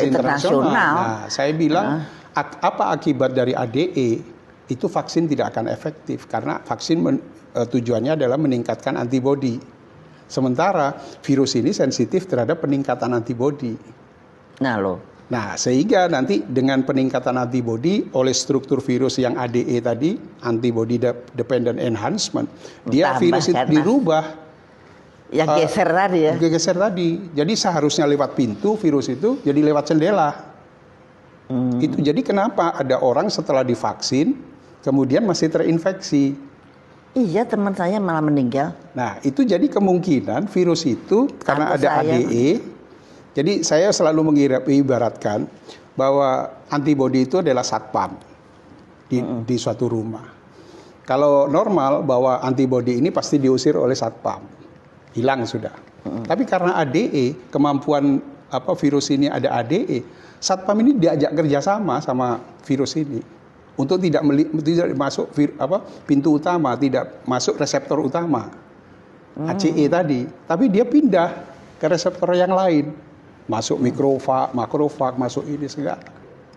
internasional. Nah, saya bilang apa akibat dari ADE itu vaksin tidak akan efektif karena vaksin tujuannya adalah meningkatkan antibodi. Sementara virus ini sensitif terhadap peningkatan antibodi. Nah, sehingga nanti dengan peningkatan antibodi oleh struktur virus yang ADE tadi, antibody dependent enhancement, dia virus itu dirubah. Yang geser tadi ya. Geser tadi. Jadi seharusnya lewat pintu virus itu jadi lewat jendela. Itu jadi kenapa ada orang setelah divaksin kemudian masih terinfeksi. Iya, teman saya malah meninggal. Nah, itu jadi kemungkinan virus itu karena ada ADE. Jadi saya selalu mengibaratkan bahwa antibodi itu adalah satpam di suatu rumah. Kalau normal bahwa antibodi ini pasti diusir oleh satpam. Hilang sudah. Tapi karena ADE, kemampuan virus ini ada ADE, satpam ini diajak kerjasama sama virus ini. Untuk tidak masuk pintu utama, tidak masuk reseptor utama ACE tadi, tapi dia pindah ke reseptor yang lain, masuk makrofag, masuk ini segala.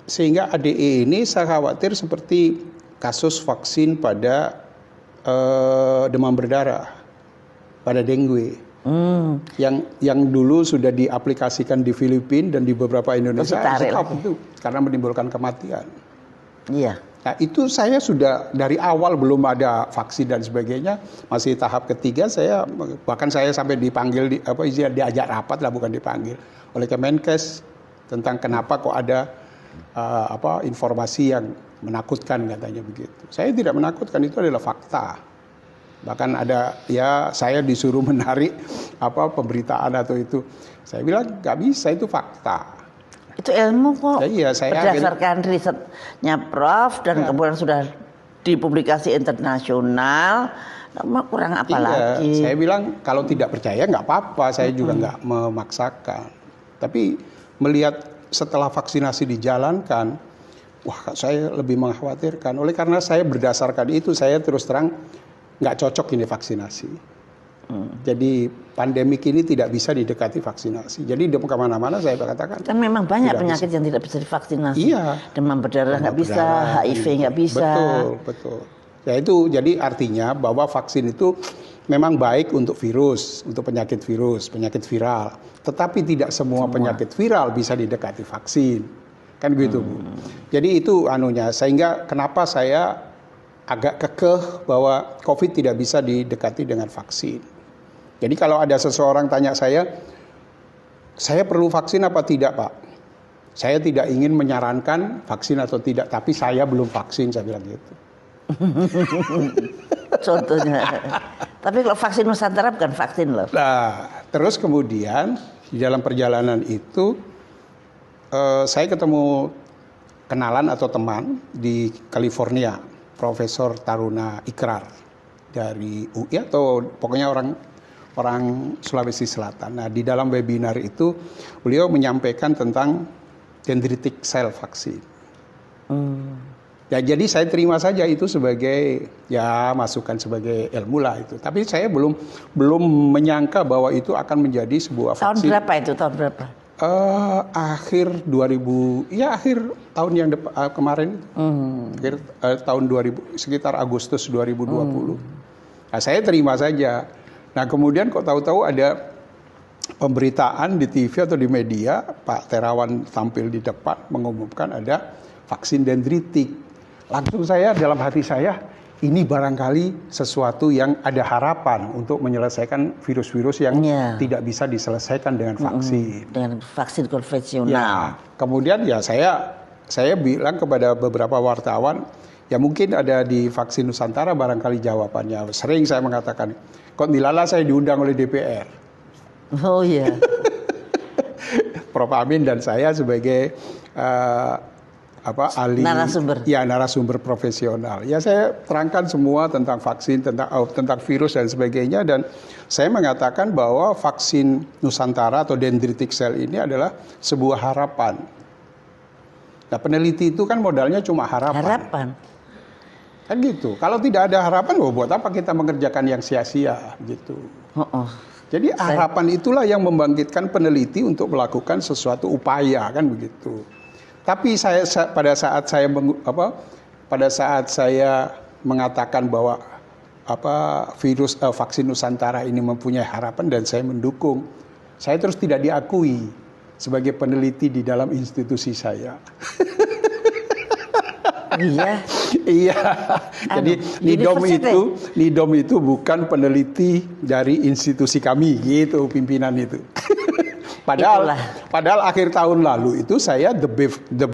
Sehingga ADE ini saya khawatir seperti kasus vaksin pada demam berdarah, pada dengue, yang dulu sudah diaplikasikan di Filipina dan di beberapa Indonesia, itu karena menimbulkan kematian. Iya. Nah, itu saya sudah dari awal belum ada vaksin dan sebagainya, masih tahap ketiga bahkan saya sampai dipanggil diajak rapat lah, bukan dipanggil, oleh Kemenkes tentang kenapa kok ada informasi yang menakutkan katanya begitu. Saya tidak menakutkan, itu adalah fakta. Bahkan ada saya disuruh menarik pemberitaan atau itu. Saya bilang nggak bisa, itu fakta. Itu ilmu kok, berdasarkan risetnya Prof dan kemudian sudah dipublikasi internasional, kurang apa lagi? Saya bilang kalau tidak percaya nggak apa-apa, saya juga nggak memaksakan. Tapi melihat setelah vaksinasi dijalankan, wah saya lebih mengkhawatirkan. Oleh karena saya berdasarkan itu, saya terus terang nggak cocok ini vaksinasi. Jadi pandemik ini tidak bisa didekati vaksinasi. Jadi kemana-mana saya katakan. Kan memang banyak penyakit yang tidak bisa divaksinasi. Iya. Demam berdarah nggak bisa, HIV nggak bisa. Betul. Ya itu jadi artinya bahwa vaksin itu memang baik untuk virus, untuk penyakit viral. Tetapi tidak semua penyakit viral bisa didekati vaksin. Kan gitu, Bu. Jadi itu sehingga kenapa saya agak kekeh bahwa COVID tidak bisa didekati dengan vaksin. Jadi kalau ada seseorang tanya saya perlu vaksin apa tidak, Pak? Saya tidak ingin menyarankan vaksin atau tidak, tapi saya belum vaksin, saya bilang gitu. Contohnya. Tapi kalau vaksin Nusantara bukan vaksin loh. Nah, terus kemudian di dalam perjalanan itu saya ketemu kenalan atau teman di California, Profesor Taruna Ikrar dari UI atau pokoknya orang Sulawesi Selatan. Nah, di dalam webinar itu beliau menyampaikan tentang dendritic cell vaksin. Ya, jadi saya terima saja itu sebagai masukan sebagai ilmu lah itu. Tapi saya belum menyangka bahwa itu akan menjadi sebuah vaksin. Tahun berapa itu? Tahun berapa? Akhir 2000, akhir tahun yang kemarin itu. Akhir tahun 2000, sekitar Agustus 2020. Nah, saya terima saja. Nah, kemudian kok tahu-tahu ada pemberitaan di TV atau di media, Pak Terawan tampil di depan mengumumkan ada vaksin dendritik. Langsung dalam hati saya, ini barangkali sesuatu yang ada harapan untuk menyelesaikan virus-virus yang tidak bisa diselesaikan dengan vaksin. Dengan vaksin konvensional. Ya, kemudian saya bilang kepada beberapa wartawan, ya mungkin ada di vaksin Nusantara barangkali jawabannya. Sering saya mengatakan, kok dilala saya diundang oleh DPR. Oh iya. Prof. Amin dan saya sebagai ahli narasumber profesional. Ya saya terangkan semua tentang vaksin, tentang virus dan sebagainya, dan saya mengatakan bahwa vaksin Nusantara atau dendritic cell ini adalah sebuah harapan. Nah, peneliti itu kan modalnya cuma harapan. Kan gitu. Kalau tidak ada harapan, buat apa kita mengerjakan yang sia-sia gitu. Jadi harapan itulah yang membangkitkan peneliti untuk melakukan sesuatu upaya, kan begitu. Tapi pada saat saya mengatakan bahwa vaksin Nusantara ini mempunyai harapan dan saya mendukung, saya terus tidak diakui sebagai peneliti di dalam institusi saya. Iya. Iya. Jadi Nidom itu bukan peneliti dari institusi kami, gitu pimpinan itu. Padahal akhir tahun lalu itu saya the